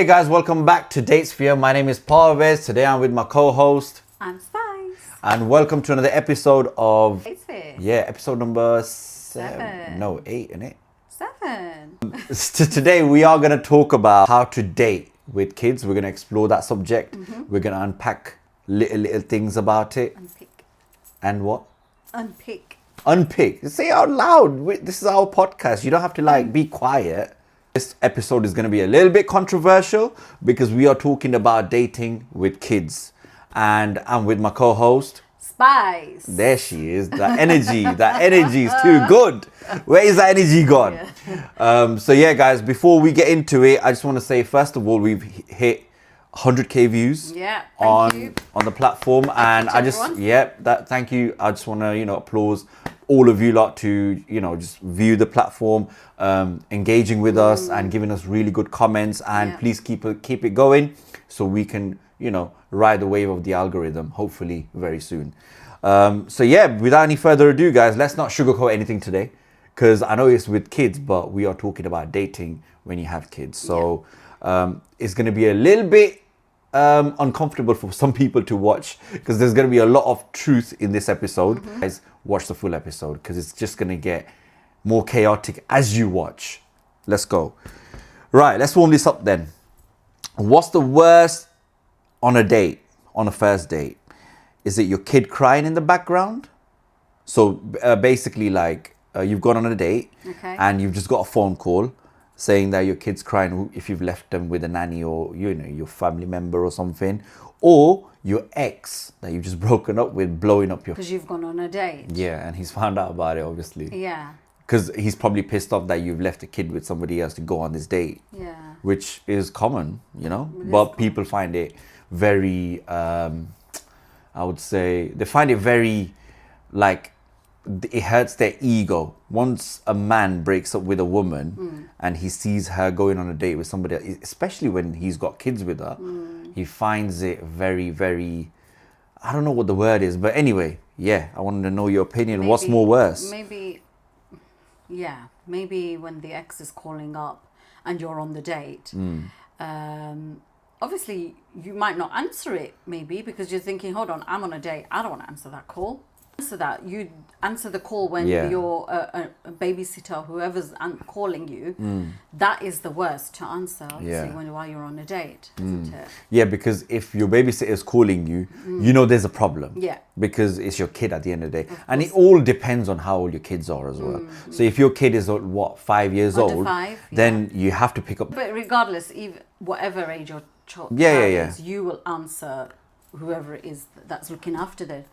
Hey guys, welcome back to Datesphere. My name is Parvez. Today I'm with my co-host. I'm Spice. And welcome to another episode of... Datesphere. Yeah, episode number 7. No, 8, isn't it? 7. Today we are going to talk about how to date with kids. We're going to explore that subject. We're going to unpack little things about it. Unpick. And what? Unpick. Unpick. Say it out loud. This is our podcast. You don't have to be quiet. This episode is going to be a little bit controversial because we are talking about dating with kids. And I'm with my co-host. Spice. There she is. That energy is too good. Where is that energy gone? Yeah. So yeah, guys, before we get into it, I just want to say, first of all, we've hit 100k views on the platform, and thank you. I just want to applause all of you lot to just view the platform, engaging with us and giving us really good comments, and please keep it going so we can ride the wave of the algorithm hopefully very soon. So yeah, without any further ado, guys, let's not sugarcoat anything today, because I know it's with kids, but we are talking about dating when you have kids. So it's going to be a little bit uncomfortable for some people to watch, because there's going to be a lot of truth in this episode. Guys, watch the full episode, because it's just going to get more chaotic as you watch. Let's go. Right, let's warm this up then. What's the worst on a date, on a first date? Is it your kid crying in the background? So basically, you've gone on a date and you've just got a phone call saying that your kid's crying if you've left them with a nanny or your family member or something, or your ex that you've just broken up with blowing up your... Because you've gone on a date. Yeah, and he's found out about it, obviously. Yeah. Because he's probably pissed off that you've left a kid with somebody else to go on this date. Yeah. Which is common, but people find it very, I would say, they find it very, it hurts their ego. Once a man breaks up with a woman and he sees her going on a date with somebody else, especially when he's got kids with her, he finds it very, very, I don't know what the word is, but anyway, yeah, I wanted to know your opinion. What's more worse? Maybe when the ex is calling up and you're on the date, obviously you might not answer it, maybe because you're thinking, hold on, I'm on a date, I don't want to answer that call. Answer that. You answer the call when you're a babysitter, whoever's calling you. That is the worst to answer, obviously, while you're on a date, isn't it? Yeah, because if your babysitter is calling you, there's a problem. Yeah. Because it's your kid at the end of the day. And it all depends on how old your kids are as well. So if your kid is, 5 years old, 5, then you have to pick up... But regardless, even whatever age your child is, you will answer whoever it is that's looking after the...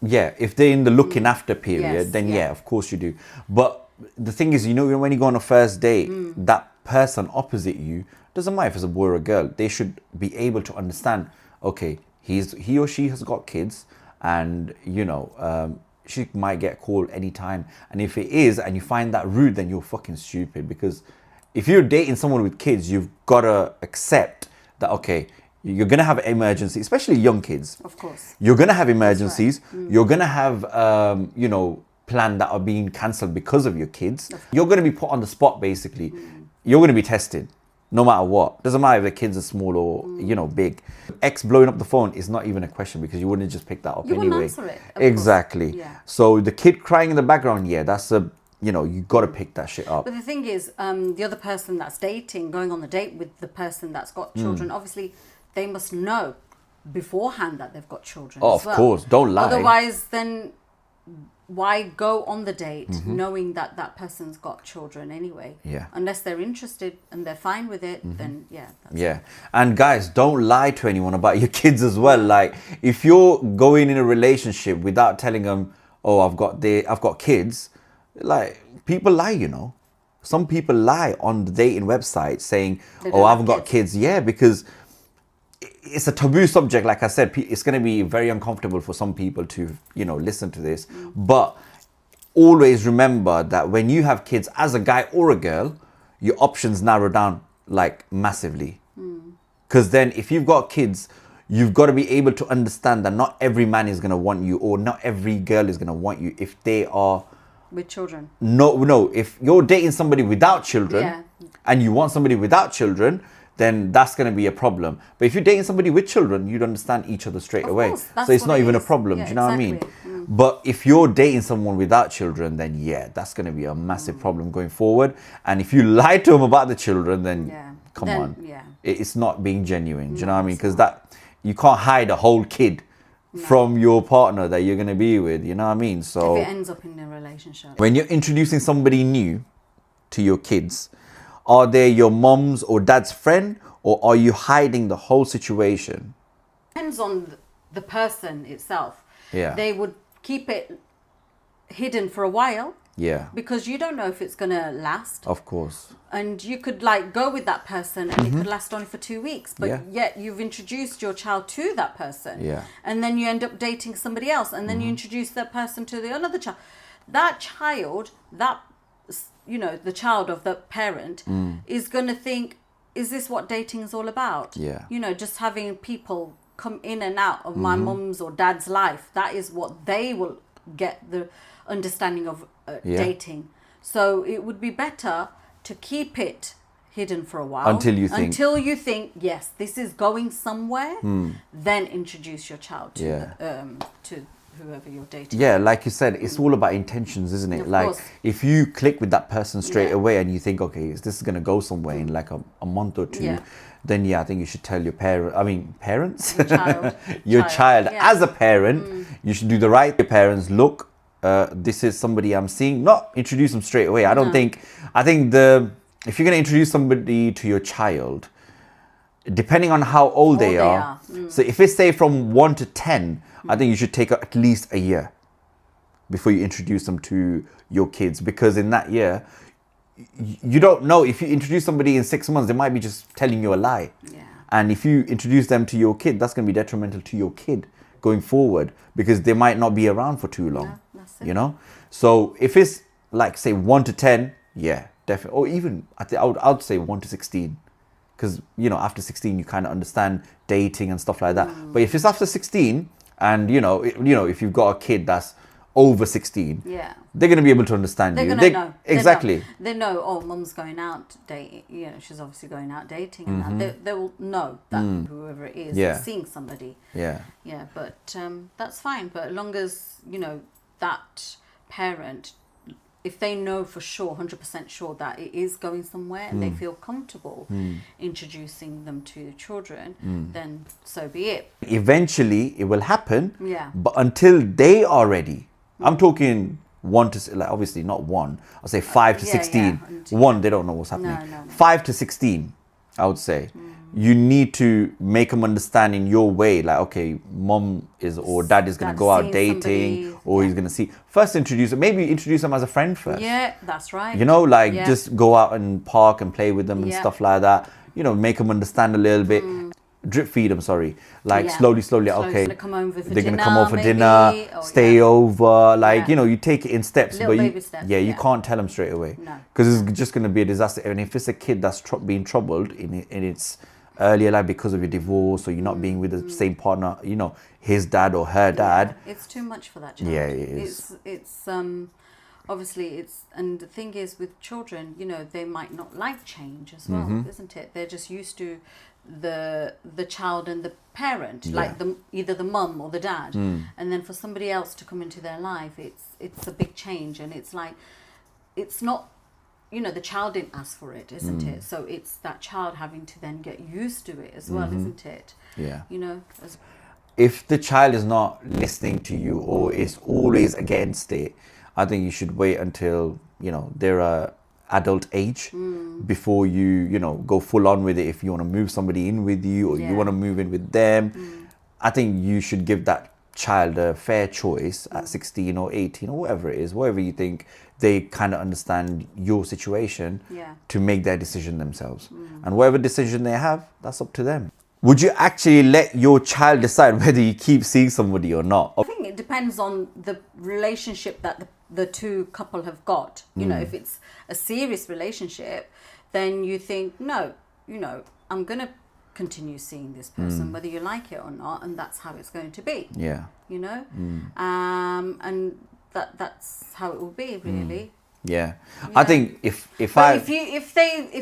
Yeah, if they're in the looking after period, then of course you do. But the thing is, when you go on a first date, that person opposite you, doesn't matter if it's a boy or a girl, they should be able to understand, okay, he or she has got kids, and she might get called anytime. And if it is, and you find that rude, then you're fucking stupid. Because if you're dating someone with kids, you've got to accept that, okay, you're going to have emergencies, especially young kids. Of course. You're going to have emergencies. Right. You're going to have, plans that are being cancelled because of your kids. You're going to be put on the spot, basically. You're going to be tested, no matter what. Doesn't matter if the kids are small or, big. Ex blowing up the phone is not even a question, because you wouldn't just pick that up anyway. You wouldn't answer it. Exactly. Yeah. So the kid crying in the background, that's a... you got to pick that shit up. But the thing is, the other person that's dating, going on the date with the person that's got children, obviously... They must know beforehand that they've got children. Oh, of course. Don't lie. Otherwise, then why go on the date knowing that that person's got children anyway? Yeah. Unless they're interested and they're fine with it, then that's it. And guys, don't lie to anyone about your kids as well. If you're going in a relationship without telling them, oh, I've got kids, people lie, Some people lie on the dating website saying, oh, I haven't got kids. Yeah, because... it's a taboo subject. Like I said, it's going to be very uncomfortable for some people to, listen to this. But always remember that when you have kids, as a guy or a girl, your options narrow down massively. Because then if you've got kids, you've got to be able to understand that not every man is going to want you, or not every girl is going to want you if they are... with children. No. If you're dating somebody without children and you want somebody without children, then that's going to be a problem. But if you're dating somebody with children, you'd understand each other straight away. Course, that's so it's what not it even a is. problem. Yeah, Do you know what I mean? exactly. But if you're dating someone without children, then yeah, that's going to be a massive problem going forward. And if you lie to them about the children, then come on. Yeah. It's not being genuine. Do you know what I mean? Because that you can't hide a whole kid from your partner that you're going to be with. You know what I mean? So if it ends up in a relationship. when you're introducing somebody new to your kids, are they your mom's or dad's friend, or are you hiding the whole situation? Depends on the person itself. Yeah. They would keep it hidden for a while. Yeah. Because you don't know if it's going to last. Of course. And you could like go with that person and it could last only for 2 weeks. But yet you've introduced your child to that person. Yeah. And then you end up dating somebody else. And then you introduce that person to the another child. That child, the child of the parent is going to think, is this what dating is all about? Yeah. Just having people come in and out of my mum's or dad's life. That is what they will get the understanding of dating. So it would be better to keep it hidden for a while. Until you think, yes, this is going somewhere, then introduce your child to whoever you're dating. Yeah, like you said, it's all about intentions, isn't it? Of like course. if you click with that person straight away and you think, okay, this is going to go somewhere in like a month or two, then I think you should tell your parents, your child as a parent, you should do the right. Your parents, look, this is somebody I'm seeing. Not introduce them straight away. I think if you're going to introduce somebody to your child, depending on how old they are. So if it's say from 1 to 10, I think you should take at least a year before you introduce them to your kids, because in that year, you don't know. If you introduce somebody in 6 months, they might be just telling you a lie. Yeah. And if you introduce them to your kid, that's going to be detrimental to your kid going forward, because they might not be around for too long. That's it. So if it's like say 1 to 10, yeah, definitely. Or even I would say 1 to 16. Because after 16 you kind of understand dating and stuff like that. But if it's after 16 and if you've got a kid that's over 16, they're going to be able to understand They're you. going to know. Exactly. They know, oh, mum's going out dating. She's obviously going out dating, and that they will know that whoever it is is seeing somebody. Yeah. Yeah, but that's fine. But as long as that parent, if they know for sure, 100% sure that it is going somewhere and they feel comfortable introducing them to children, then so be it. Eventually it will happen. Yeah. But until they are ready, I'm talking 1 to, like obviously not 1, I'll say 5 to 16. 1, they don't know what's happening. No. 5 to 16, I would say. You need to make them understand in your way, like, okay, mom is or dad is going to go out dating, or he's going to see. First introduce them, maybe introduce them as a friend first. Yeah, that's right. Just go out and park and play with them and stuff like that. Make them understand a little bit. Drip feed them, slowly, okay. They're going to come over for dinner, stay over, you take it in steps. Little but baby steps, you can't tell them straight away. No. Because it's just going to be a disaster. And if it's a kid that's being troubled in its earlier life because of your divorce, or you're not being with the same partner, his dad or her dad. It's too much for that child. Yeah, it is. It's obviously and the thing is with children, they might not like change as well, isn't it? They're just used to the child and the parent, like either the mum or the dad, and then for somebody else to come into their life, it's a big change, and it's like it's not. The child didn't ask for it, isn't it? So it's that child having to then get used to it as well, isn't it? Yeah. If the child is not listening to you or is always against it, I think you should wait until, they're a adult age before you, go full on with it. If you want to move somebody in with you, or you want to move in with them, I think you should give that child a fair choice at 16 or 18 or whatever it is, whatever you think they kind of understand your situation, to make their decision themselves. And whatever decision they have, that's up to them. Would you actually let your child decide whether you keep seeing somebody or not? I think it depends on the relationship that the two couple have got. If it's a serious relationship, then you think, no, I'm going to continue seeing this person, whether you like it or not, and that's how it's going to be. Yeah. And that's how it will be, really. Yeah. I think if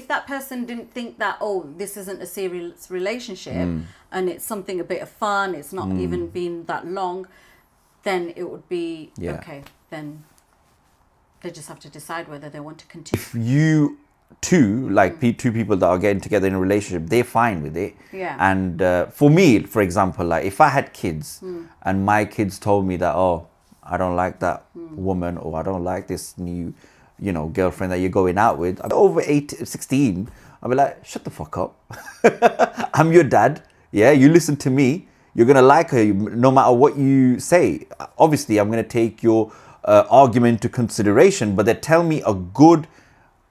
that person didn't think that, oh, this isn't a serious relationship and it's something a bit of fun, it's not even been that long, then it would be okay. Then they just have to decide whether they want to continue. If you two, like two people that are getting together in a relationship, they're fine with it. Yeah. And for me, for example, like if I had kids and my kids told me that, oh, I don't like that woman, or I don't like this new, girlfriend that you're going out with. I'm over 16. I'll be like, shut the fuck up. I'm your dad. Yeah, you listen to me. You're going to like her no matter what you say. Obviously, I'm going to take your argument into consideration, but they tell me a good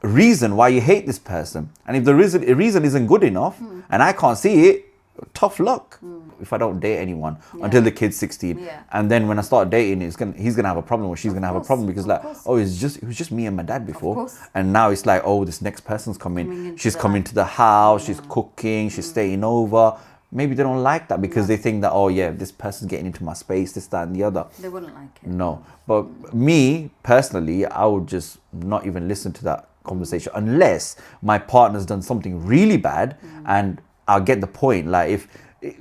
reason why you hate this person. And if the reason isn't good enough and I can't see it, tough luck. If I don't date anyone until the kid's 16, and then when I start dating, he's gonna have a problem, or she's gonna have a problem, because oh, it was just me and my dad before, and now it's like, oh, this next person's coming. She's coming to the house, she's cooking, she's staying over. Maybe they don't like that because they think that, oh yeah, this person's getting into my space, this, that, and the other. They wouldn't like it. No, but me personally, I would just not even listen to that conversation unless my partner's done something really bad, and I'll get the point. Like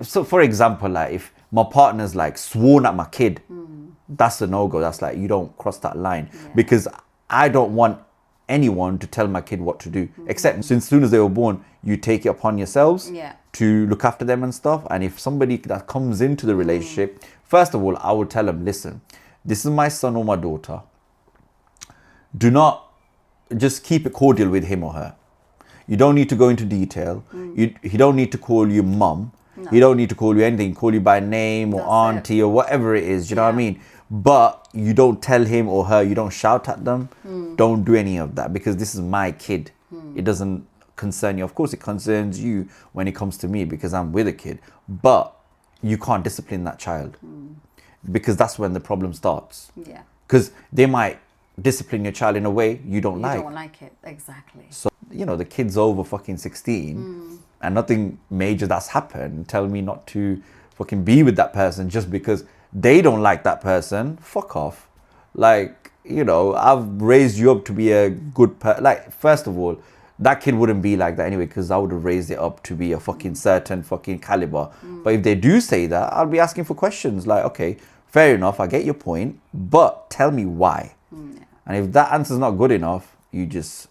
so for example, like if my partner's like sworn at my kid, that's a no-go. That's like, you don't cross that line, because I don't want anyone to tell my kid what to do, except as soon as they were born, you take it upon yourselves to look after them and stuff. And if somebody that comes into the relationship, first of all, I would tell them, listen, this is my son or my daughter. Do not just keep it cordial with him or her. You don't need to go into detail. He don't need to call you mum. No. He don't need to call you anything. Call you by name or auntie or whatever it is. You know what I mean? But you don't tell him or her. You don't shout at them. Don't do any of that, because this is my kid. It doesn't concern you. Of course, it concerns you when it comes to me because I'm with a kid. But you can't discipline that child, because that's when the problem starts. Yeah. Because they might discipline your child in a way you don't like. You don't like it, exactly. So, the kid's over fucking 16 and nothing major that's happened. Tell me not to fucking be with that person just because they don't like that person. Fuck off. Like, I've raised you up to be a good person. Like, first of all, that kid wouldn't be like that anyway, because I would have raised it up to be a fucking certain fucking caliber. But if they do say that, I'll be asking for questions like, okay, fair enough, I get your point, but tell me why. And if that answer's not good enough, you just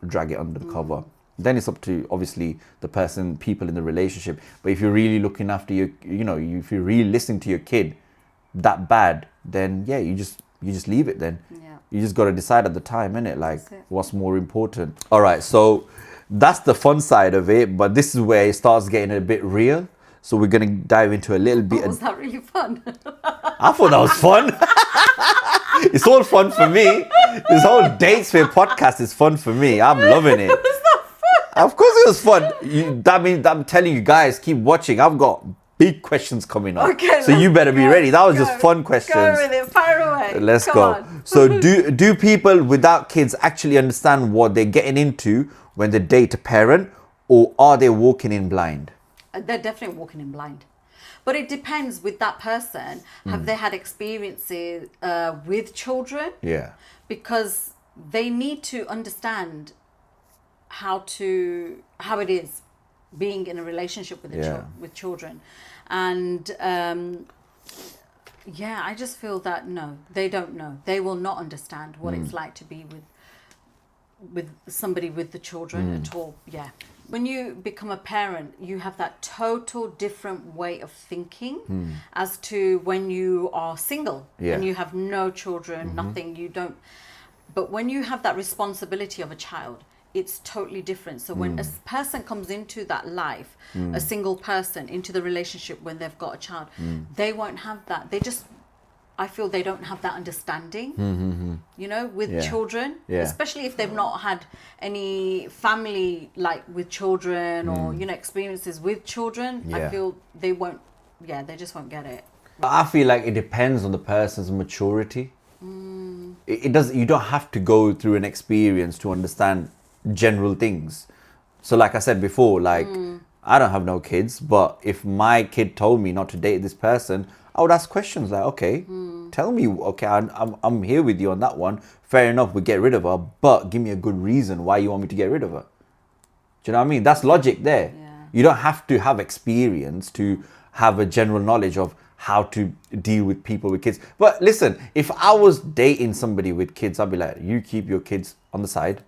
drag it under the cover. Then it's up to, obviously, the people in the relationship. But if you're really looking after your, if you're really listening to your kid that bad, then yeah, you just leave it then. Yeah. You just got to decide at the time, innit? Like, what's more important. All right, so that's the fun side of it, but this is where it starts getting a bit real. So we're going to dive into a little bit. Was that really fun? I thought that was fun. It's all fun for me. This whole Datesphere podcast is fun for me. I'm loving it. Was that fun? Of course it was fun. That means I'm telling you guys, keep watching. I've got big questions coming up. Okay, so you better be ready. That was just fun questions. Go with it. Fire away. Let's go. So do people without kids actually understand what they're getting into when they date a parent, or are they walking in blind? They're definitely walking in blind. But it depends with that person. Have they had experiences with children? Yeah. Because they need to understand how it is being in a relationship with with children. And I just feel that no, they don't know. They will not understand what it's like to be with somebody with the children at all. Yeah. When you become a parent, you have that total different way of thinking as to when you are single and you have no children, nothing, you don't. But when you have that responsibility of a child, it's totally different. So when a person comes into that life, a single person into the relationship when they've got a child, they won't have that. I feel they don't have that understanding, with children, especially if they've not had any family like with children or, experiences with children. I feel they just won't get it. I feel like it depends on the person's maturity. It does. You don't have to go through an experience to understand general things. So like I said before, like I don't have no kids, but if my kid told me not to date this person, I would ask questions like, okay, tell me, okay, I'm here with you on that one. Fair enough, we get rid of her, but give me a good reason why you want me to get rid of her. Do you know what I mean? That's logic there. Yeah. You don't have to have experience to have a general knowledge of how to deal with people with kids. But listen, if I was dating somebody with kids, I'd be like, you keep your kids on the side.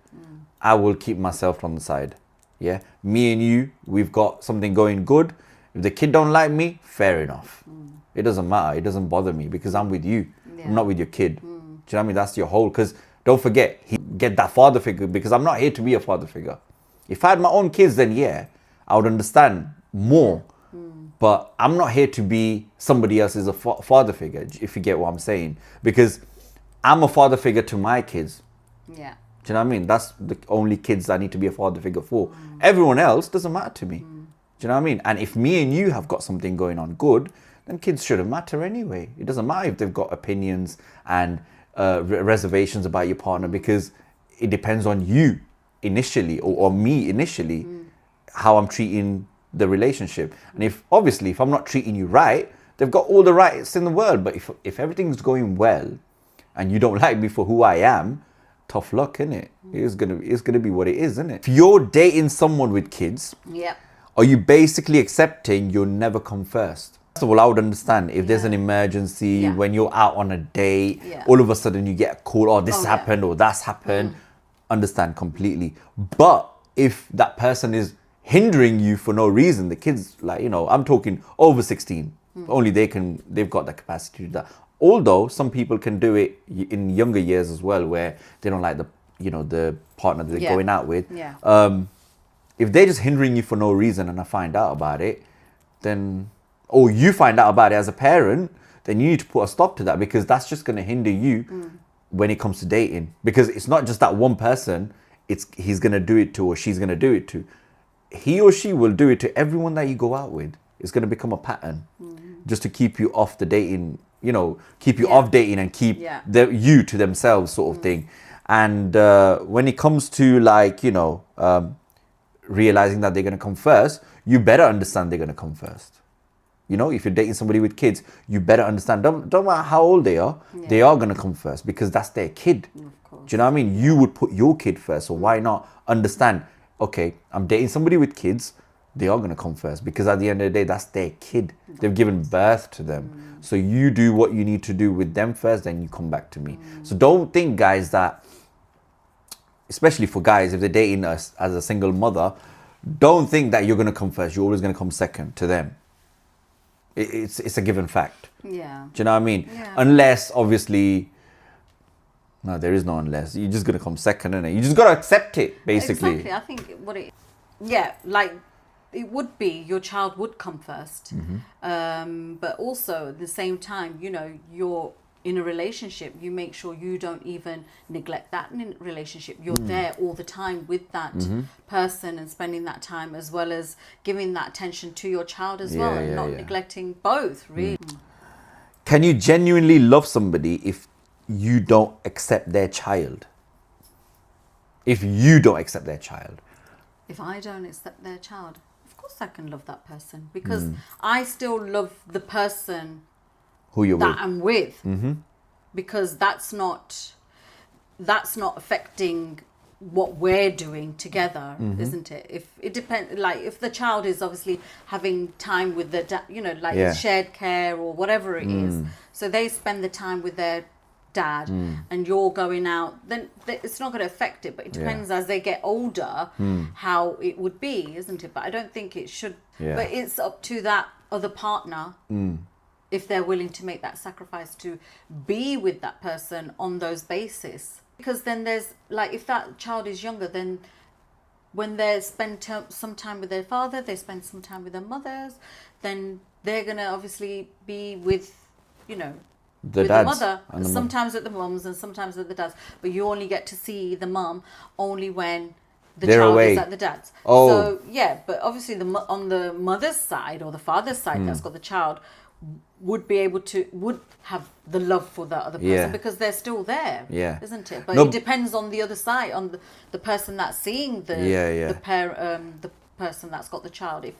I will keep myself on the side. Yeah, me and you, we've got something going good. If the kid don't like me, fair enough. It doesn't matter. It doesn't bother me because I'm with you. Yeah. I'm not with your kid. Do you know what I mean? That's your whole. Because don't forget, get that father figure, because I'm not here to be a father figure. If I had my own kids, then yeah, I would understand more. But I'm not here to be somebody else's father figure, if you get what I'm saying. Because I'm a father figure to my kids. Yeah. Do you know what I mean? That's the only kids I need to be a father figure for. Everyone else doesn't matter to me. Do you know what I mean? And if me and you have got something going on good, then kids shouldn't matter anyway. It doesn't matter if they've got opinions and reservations about your partner, because it depends on you initially, or me initially, how I'm treating the relationship. And if I'm not treating you right, they've got all the rights in the world. But if everything's going well and you don't like me for who I am, tough luck, innit? It's gonna be what it is, isn't it? If you're dating someone with kids, Yeah. are you basically accepting you'll never come first? First of all, I would understand if there's an emergency, when you're out on a date, all of a sudden you get a call, oh, this happened or that's happened. Understand completely. But if that person is hindering you for no reason, the kids, like, I'm talking over 16, only they've got the capacity to do that. Although some people can do it in younger years as well, where they don't like the partner that they're going out with. Yeah. If they're just hindering you for no reason and I find out about it, then, or you find out about it as a parent, then you need to put a stop to that, because that's just going to hinder you when it comes to dating. Because it's not just that one person he's going to do it to, or she's going to do it to. He or she will do it to everyone that you go out with. It's going to become a pattern just to keep you off the dating, keep you off dating and keep you to themselves, sort of thing. And when it comes to realizing that they're going to come first, you better understand they're going to come first. If you're dating somebody with kids, you better understand, don't matter how old they are, they are going to come first, because that's their kid. Of course. Do you know what I mean? You would put your kid first, so why not understand, okay, I'm dating somebody with kids, they are going to come first, because at the end of the day, that's their kid. They've given birth to them. So you do what you need to do with them first, then you come back to me. So don't think, guys, that, especially for guys, if they're dating us as a single mother, don't think that you're going to come first. You're always going to come second to them. It's a given fact. Yeah. Do you know what I mean? Yeah. Unless, obviously, no, there is no unless. You're just going to come second, innit? You just got to accept it, basically. Exactly. I think it would be your child would come first. But also at the same time, you're in a relationship, you make sure you don't even neglect that relationship. You're there all the time with that person and spending that time, as well as giving that attention to your child as well, and not neglecting both, really. Can you genuinely love somebody if you don't accept their child? If you don't accept their child? If I don't accept their child, of course I can love that person, because I still love the person who you're that with. I'm with, because that's not affecting what we're doing together, isn't it? If it depends, like if the child is obviously having time with the shared care or whatever it is, so they spend the time with their dad and you're going out, then it's not going to affect it. But it depends as they get older how it would be, isn't it? But I don't think it should. But it's up to that other partner if they're willing to make that sacrifice to be with that person on those basis. Because then there's, like, if that child is younger, then when they spend some time with their father, they spend some time with their mothers, then they're going to obviously be with, the mother, sometimes with the mums and sometimes with the dads. But you only get to see the mum only when the they're child away. is at the dad's. Oh. So, yeah, but obviously on the mother's side or the father's side that's got the child, would have the love for that other person because they're still there, isn't it? But it depends on the other side, on the person that's seeing the person that's got the child, if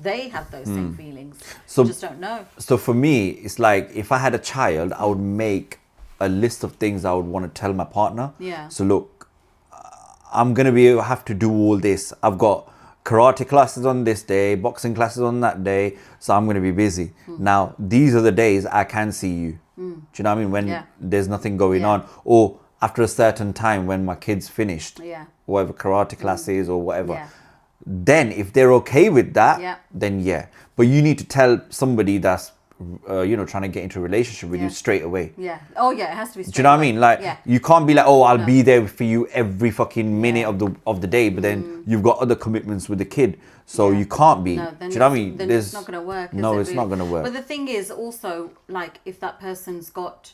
they have those same feelings. So- You just don't know. So for me, it's like if I had a child, I would make a list of things I would want to tell my partner. Yeah. So look, I'm gonna have to do all this. I've got karate classes on this day, boxing classes on that day, so I'm gonna be busy. Now these are the days I can see you. Do you know what I mean? When Yeah. there's nothing going Yeah. on, or after a certain time when my kid's finished, Yeah. whatever karate classes or whatever. Yeah. Then if they're okay with that, Yeah. then yeah. But you need to tell somebody that's trying to get into a relationship with you Yeah. straight away. Yeah. Oh yeah, it has to be. Do you know what I mean? Like yeah. you can't be like, oh, I'll No. be there for you every fucking minute Yeah. of the day, but then you've got other commitments with the kid, so Yeah. you can't be. No, Do then you know what I it's- mean? Then it's not going to work. No, is it's it not really? going to work. But the thing is also, like, if that person's got,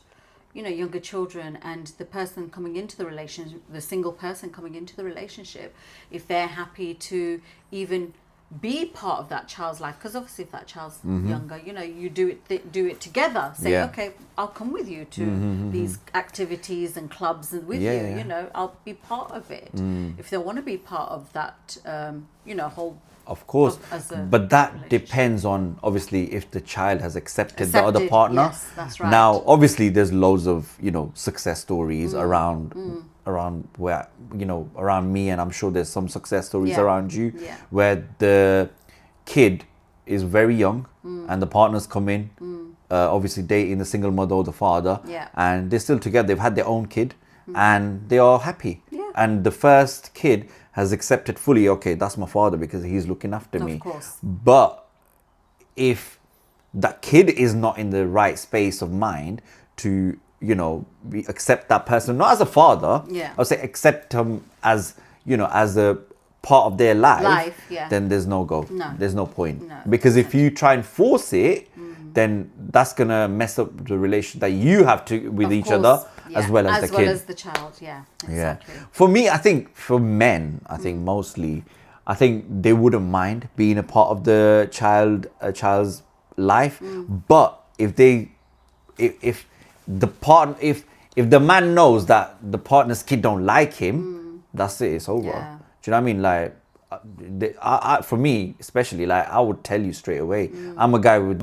younger children, and the person coming into the relationship, the single person coming into the relationship, if they're happy to even be part of that child's life, because obviously if that child's younger, you do it together. Say, Yeah. okay, I'll come with you to these activities and clubs and with Yeah, you. yeah. I'll be part of it. If they want to be part of that, whole. Of course, as a but that relationship. depends on obviously if the child has accepted the other Accepted, partner. yes, that's right. Now, obviously, there's loads of success stories Mm. around where around me, and I'm sure there's some success stories Yeah. around you Yeah. where the kid is very young Mm. and the partners come in, obviously dating the single mother or the father, Yeah. and they're still together. They've had their own kid, and they are happy. Yeah. And the first kid has accepted fully, okay, that's my father because he's looking after me. Of course. But if that kid is not in the right space of mind to, accept that person, not as a father, Yeah. I'll say accept him as, as a part of their life, yeah. then there's no go. No. There's no point. No, Because if you try and force it, then that's going to mess up the relation that you have to with Of each course, other yeah. as well as the kid. as the child, yeah. Exactly. Yeah. For me, I think for men, I think mostly, I think they wouldn't mind being a part of the child's life. But if the man knows that the partner's kid don't like him, that's it. It's over. Yeah. Do you know what I mean? Like, for me, especially, like I would tell you straight away. I'm a guy with,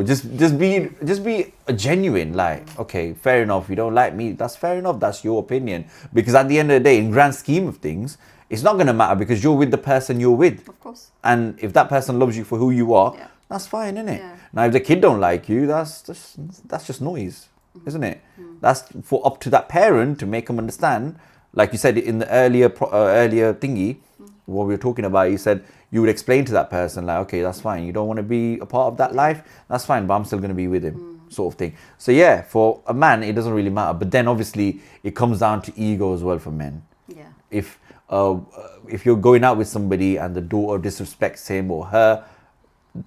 just be a genuine. Like, okay, fair enough. You don't like me. That's fair enough. That's your opinion. Because at the end of the day, in grand scheme of things, it's not going to matter because you're with the person you're with. Of course. And if that person loves you for who you are, Yeah. that's fine, isn't it? Yeah. Now, if the kid don't like you, that's just noise, isn't it? That's for up to that parent to make them understand. Like you said in the earlier thingy, what we were talking about, you said you would explain to that person, like, okay, that's fine. You don't want to be a part of that life, that's fine, but I'm still going to be with him, sort of thing. So yeah, for a man, it doesn't really matter. But then obviously it comes down to ego as well for men. Yeah. If you're going out with somebody and the daughter disrespects him or her,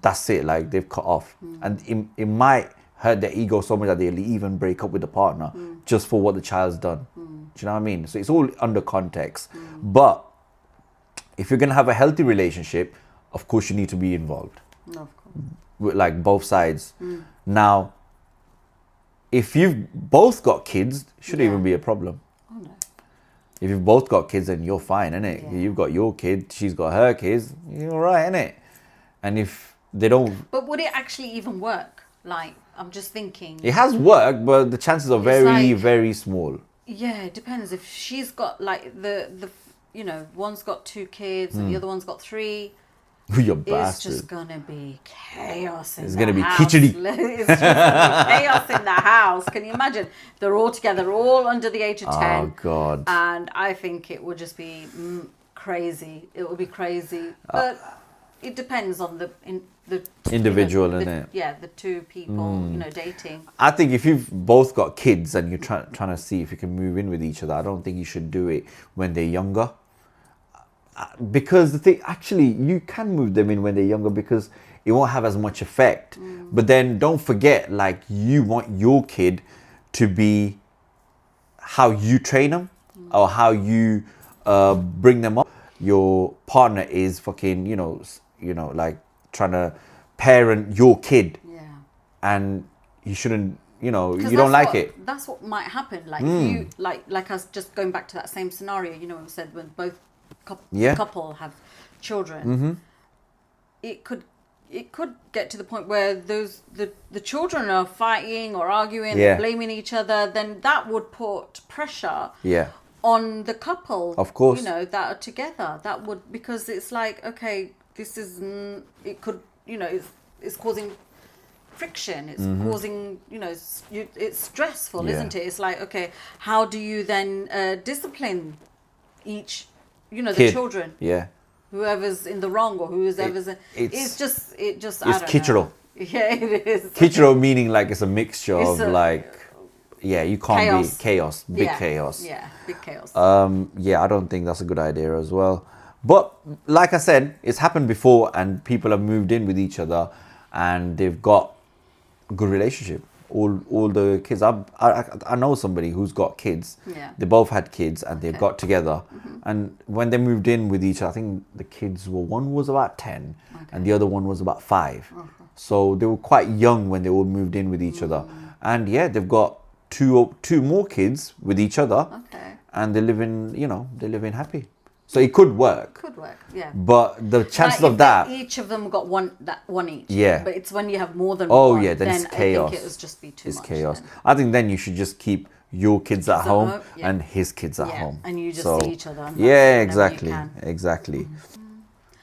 that's it. Like they've cut off, and it might hurt their ego so much that they'll even break up with the partner just for what the child's done. Do you know what I mean? So it's all under context. But if you're gonna have a healthy relationship, of course you need to be involved No, of course. with like both sides. Now, if you've both got kids, it shouldn't Yeah. even be a problem. Oh no. If you've both got kids, then you're fine, innit? Yeah. You've got your kid, she's got her kids, you're all right, innit? And if they don't, But would it actually even work? Like, I'm just thinking. it has worked, but the chances are It's very, like- very small. Yeah, it depends. If she's got like the one's got 2 kids and the other one's got 3, You're it's bastard. just gonna be chaos in It's the gonna be house. khichdi. It's just gonna be chaos in the house. Can you imagine? They're all together, all under the age of 10. Oh, God. And I think it would just be crazy. It would be crazy. But it depends on the Individual, the, innit? Yeah, the 2 people, dating. I think if you've both got kids and you're trying to see if you can move in with each other, I don't think you should do it when they're younger. Because the thing, actually, you can move them in when they're younger because it won't have as much effect. But then don't forget, like, you want your kid to be how you train them or how you bring them up. Your partner is fucking, like trying to parent your kid, Yeah. and you shouldn't, you 'Cause don't like what, it. That's what might happen. Like you, like us just going back to that same scenario. We said when both Yeah. couple have children, it could get to the point where the children are fighting or arguing, or blaming each other. Then that would put pressure on the couple, of course, that are together. That would, because it's like, okay, this is, it could, it's causing friction, it's causing, it's stressful, isn't it? It's like, okay, how do you then discipline each, the children, whoever's in the wrong or whoever's it's just it's I don't kichiro. know. Yeah, it is Kichiro meaning like it's a mixture of you can't chaos. be chaos, big chaos. Yeah, big chaos. I don't think that's a good idea as well. But like I said, it's happened before, and people have moved in with each other, and they've got a good relationship. All the kids. I know somebody who's got kids. Yeah. They both had kids, and they got together. And when they moved in with each other, I think the kids were, one was about 10, and the other one was about 5. So they were quite young when they all moved in with each other. And they've got two more kids with each other. Okay. And they live in happy. So it could work. Could work, yeah. But the chances like of that, each of them got one each. Yeah. But it's when you have more than oh one. yeah, then it's chaos. I think it would just be too much. It's chaos. Then. I think then you should just keep your kids at home yeah. and his kids at Yeah, home. and you just So, see each other. And yeah, that's whenever exactly, you can. exactly.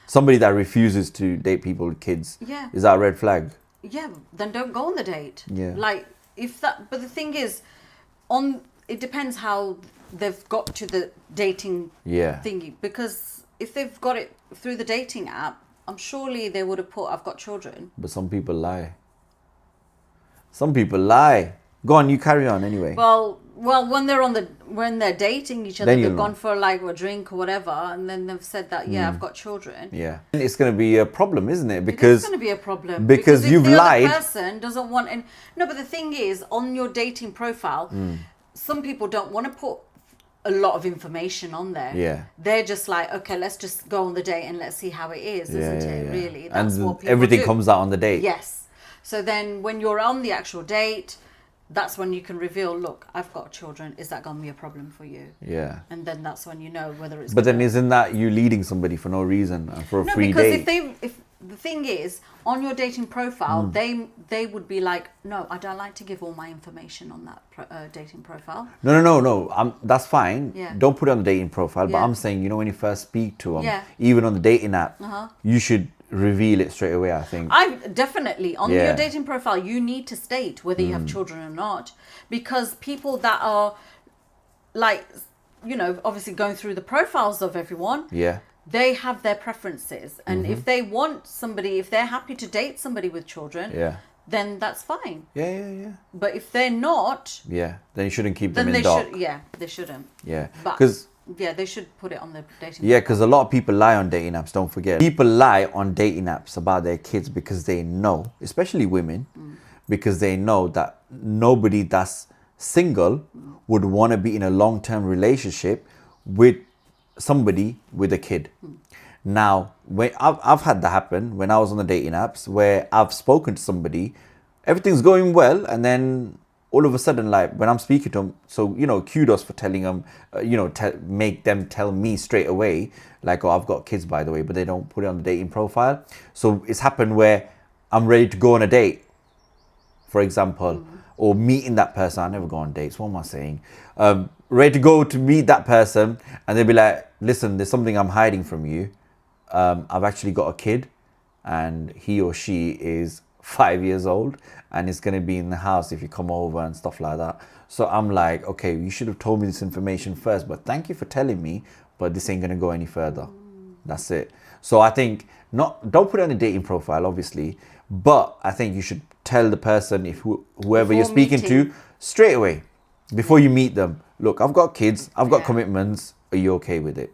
Somebody that refuses to date people with kids, Yeah. is that a red flag? Yeah, then don't go on the date. Yeah. Like if that, but the thing is, it depends how they've got to the dating thingy. Because if they've got it through the dating app, I'm surely they would have put, I've got children. But some people lie. Some people lie. Go on, you carry on anyway. Well, when they're dating each other, Then they've you'll gone know. for like a drink or whatever, and then they've said that I've got children. Yeah, it's going to be a problem, isn't it? Because it's going to be a problem because if you've the lied. other person doesn't want, no, but the thing is, on your dating profile, some people don't want to put a lot of information on there. Yeah. They're just like, okay, let's just go on the date and let's see how it is, isn't it? Really, that's and what people everything do. comes out on the date. Yes. So then when you're on the actual date, that's when you can reveal, look, I've got children. Is that going to be a problem for you? Yeah. And then that's when you know whether it's. But then isn't that you leading somebody for no reason and for a free because date? if the thing is, on your dating profile, they would be like, no, I don't like to give all my information on that dating profile. No. That's fine. Yeah. Don't put it on the dating profile. But Yeah. I'm saying, when you first speak to them, Yeah. even on the dating app, you should reveal it straight away, I think. I definitely on Yeah. your dating profile you need to state whether you have children or not, because people that are like, obviously going through the profiles of everyone, Yeah. they have their preferences, and if they want somebody, if they're happy to date somebody with children, Yeah. then that's fine. Yeah. But if they're not, Yeah. Then you shouldn't keep them then in they dark. should. Yeah, they shouldn't. Yeah. But Because they should put it on the dating. Yeah, because a lot of people lie on dating apps, don't forget. People lie on dating apps about their kids because they know, especially women, because they know that nobody that's single would want to be in a long-term relationship with somebody with a kid. Now, when I've had that happen when I was on the dating apps, where I've spoken to somebody, everything's going well, and then all of a sudden, like when I'm speaking to them, so kudos for telling them, make them tell me straight away, like, oh, I've got kids, by the way, but they don't put it on the dating profile. So it's happened where I'm ready to go on a date, for example, or meeting that person. I never go on dates. What am I saying? Ready to go to meet that person, and they'll be like, listen, there's something I'm hiding from you. I've actually got a kid, and he or she is 5 years old, and it's going to be in the house if you come over and stuff like that. So I'm like, okay, you should have told me this information first, but thank you for telling me, but this ain't going to go any further. That's it. So I think don't put it on the dating profile, obviously, but I think you should tell the person, if whoever you're speaking to, straight away, before you meet them, look, I've got kids, I've got commitments, are you okay with it?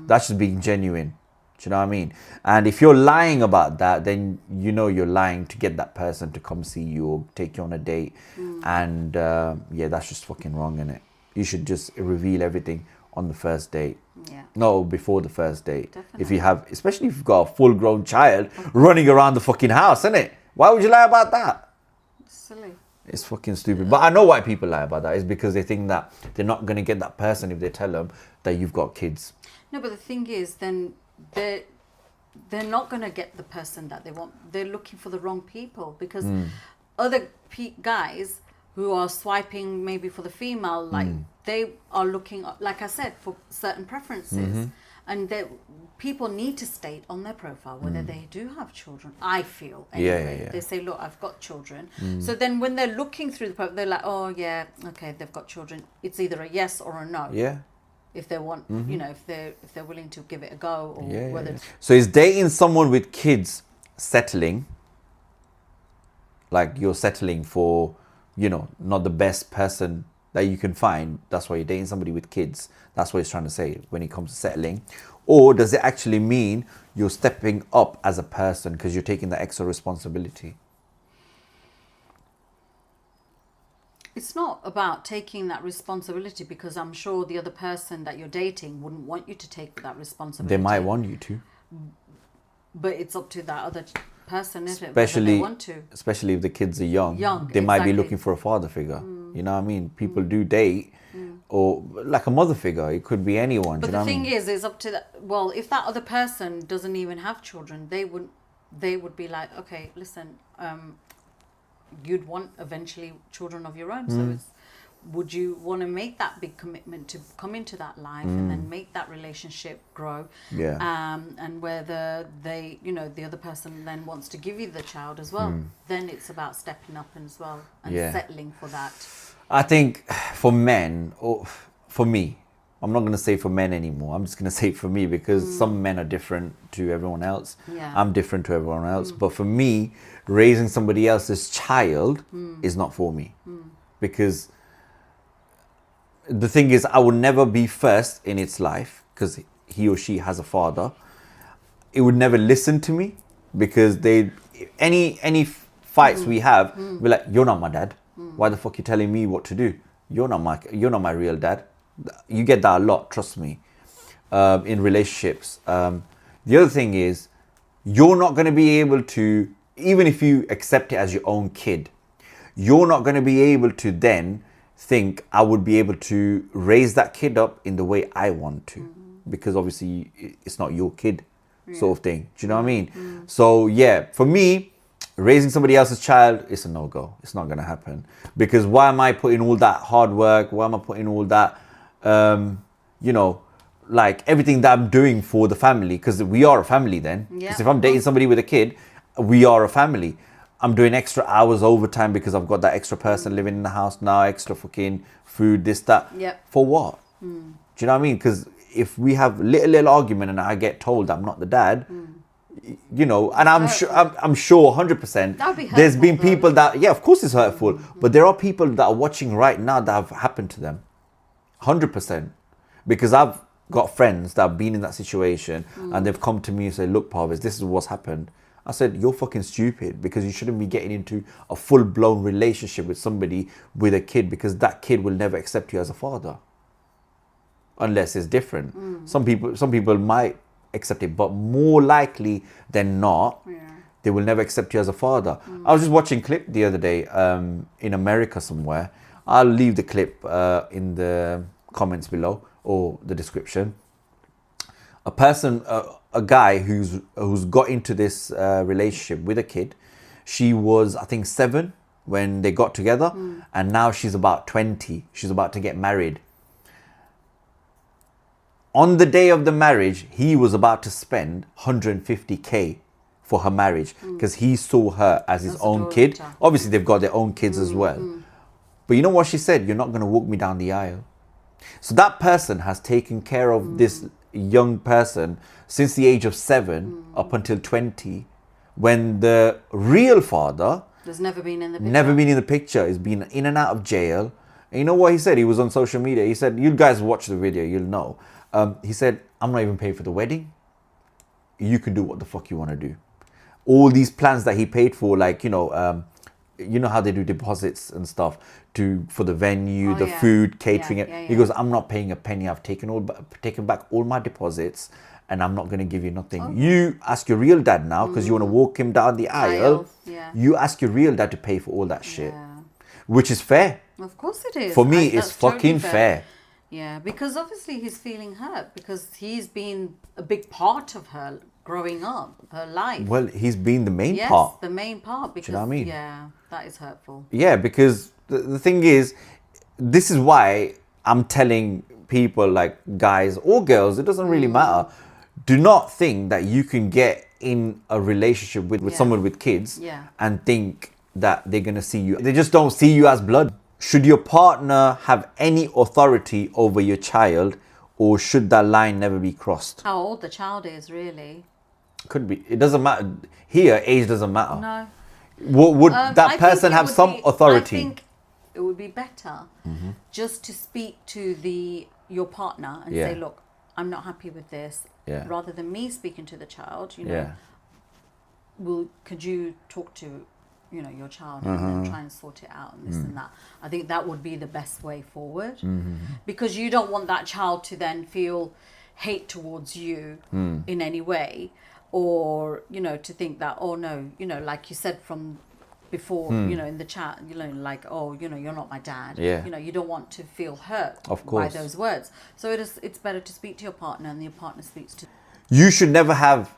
That's just being genuine. Do you know what I mean? And if you're lying about that, then you're lying to get that person to come see you or take you on a date. And that's just fucking wrong, innit? You should just reveal everything on the first date. Yeah. No, before the first date. Definitely. If you have, especially if you've got a full-grown child running around the fucking house, innit? Why would you lie about that? It's silly. It's fucking stupid. But I know why people lie about that. It's because they think that they're not going to get that person if they tell them that you've got kids. No, but the thing is, then they're not going to get the person that they want. They're looking for the wrong people, because other guys who are swiping maybe for the female, like they are looking, like I said, for certain preferences. And people need to state on their profile whether they do have children, I feel. Anyway. They say, look, I've got children. So then when they're looking through the profile, they're like, oh, yeah, okay, they've got children. It's either a yes or a no. Yeah. If they want, you know, if they're willing to give it a go, or whether. So is dating someone with kids settling? Like you're settling for, you know, not the best person that you can find. That's why you're dating somebody with kids. That's what he's trying to say when it comes to settling. Or does it actually mean you're stepping up as a person because you're taking the extra responsibility? It's not about taking that responsibility, because I'm sure the other person that you're dating wouldn't want you to take that responsibility. They might want you to. But it's up to that other person, isn't it? Especially, whether they want to. Especially if the kids are young. They might be looking for a father figure. You know what I mean? People do date, or like a mother figure. It could be anyone. But do you know the thing what I mean? is, it's up to that. Well, if that other person doesn't even have children, they would be like, okay, listen, you'd want eventually children of your own. So would you want to make that big commitment to come into that life and then make that relationship grow? Yeah. And whether they, you know, the other person then wants to give you the child as well, then it's about stepping up as well and settling for that. I think for men, or for me, I'm not going to say for men anymore. I'm just going to say for me, because some men are different to everyone else. Yeah. I'm different to everyone else. But for me, raising somebody else's child is not for me. Because the thing is, I will never be first in its life because he or she has a father. It would never listen to me, because any fights we have, we're like, you're not my dad. Why the fuck are you telling me what to do? You're not my real dad. You get that a lot, trust me, in relationships. The other thing is, you're not going to be able to, even if you accept it as your own kid, you're not going to be able to then think, I would be able to raise that kid up in the way I want to, because obviously it's not your kid, sort of thing. Do you know what I mean? So yeah, for me, raising somebody else's child is a no-go. It's not going to happen, because why am I putting all that hard work? Why am I putting all that, you know, like everything that I'm doing for the family? Because we are a family then. Because if I'm dating somebody with a kid, we are a family. I'm doing extra hours overtime because I've got that extra person living in the house now, extra fucking food, this, that. For what? Do you know what I mean? Because if we have little argument and I get told I'm not the dad, you know, and I'm sure 100% there's been people that, yeah, of course it's hurtful, but there are people that are watching right now that have happened to them. 100%. Because I've got friends that have been in that situation and they've come to me and say, look, Parvez, this is what's happened. I said, you're fucking stupid, because you shouldn't be getting into a full-blown relationship with somebody with a kid, because that kid will never accept you as a father unless it's different. Some people might accept it, but more likely than not, they will never accept you as a father. I was just watching a clip the other day in America somewhere. I'll leave the clip in the comments below or the description. A guy who's got into this relationship with a kid. She was, I think, 7 when they got together, and now she's about 20. She's about to get married. On the day of the marriage, he was about to spend 150k for her marriage, because he saw her as his own kid. Obviously, they've got their own kids as well. But you know what she said? You're not going to walk me down the aisle. So that person has taken care of this young person since the age of 7 up until 20, when the real father has never been in the picture. He's been in and out of jail. And you know what he said? He was on social media. He said, you guys watch the video, you'll know. He said, I'm not even paying for the wedding. You can do what the fuck you want to do. All these plans that he paid for, like, you know how they do deposits and stuff for the venue, food, catering. He goes, I'm not paying a penny. I've taken back all my deposits, and I'm not going to give you nothing. You ask your real dad now, because you want to walk him down the aisle. You ask your real dad to pay for all that shit, which is fair. Of course it is. For me, it's fucking fair. Yeah, because obviously he's feeling hurt, because he's been a big part of her growing up, her life. Well, he's been the main Yes, part. the main part. Because, Do you know what I mean? yeah, that is hurtful. Yeah, because the thing is, this is why I'm telling people, like guys or girls, it doesn't really matter. Do not think that you can get in a relationship with someone with kids and think that they're going to see you. They just don't see you as blood. Should your partner have any authority over your child, or should that line never be crossed? How old the child is, really. Could be. It doesn't matter. Here, age doesn't matter. No. Would that person have some authority? I think it would be better just to speak to your partner and say, look, I'm not happy with this. Yeah. Rather than me speaking to the child, could you talk to, your child and then try and sort it out and this and that. I think that would be the best way forward, because you don't want that child to then feel hate towards you in any way, or to think that, oh no, like you said from before, in the chat, like, oh, you're not my dad. You don't want to feel hurt by those words. So it's better to speak to your partner, and your partner speaks to you. Should never have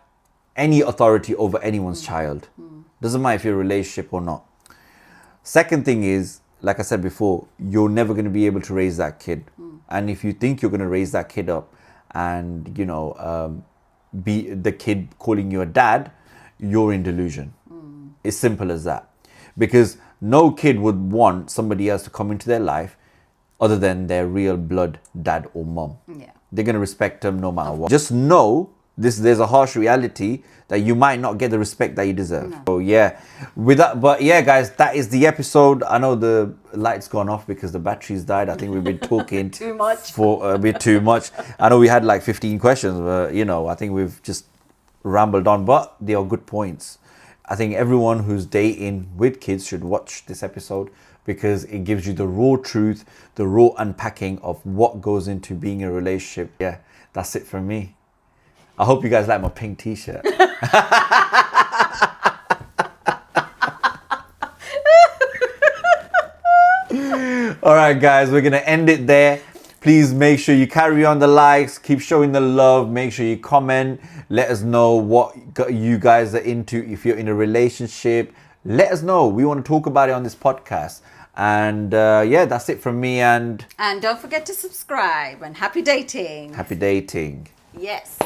any authority over anyone's child. Doesn't matter if you're in a relationship or not. Second thing is, like I said before, you're never going to be able to raise that kid. And if you think you're going to raise that kid up and, be the kid calling you a dad, you're in delusion. It's simple as that. Because no kid would want somebody else to come into their life other than their real blood dad or mom. They're going to respect them no matter what. Just know there's a harsh reality that you might not get the respect that you deserve. So guys, that is the episode. I know the light's gone off because the battery's died. I think we've been talking too much for a bit too much. I know we had like 15 questions, but I think we've just rambled on, but they are good points. I think everyone who's dating with kids should watch this episode, because it gives you the raw truth, the raw unpacking of what goes into being in a relationship. Yeah, that's it from me. I hope you guys like my pink t-shirt. All right, guys, we're going to end it there. Please make sure you carry on the likes, keep showing the love, make sure you comment. Let us know what you guys are into. If you're in a relationship, let us know. We want to talk about it on this podcast. And that's it from me. And don't forget to subscribe, and happy dating. Happy dating. Yes.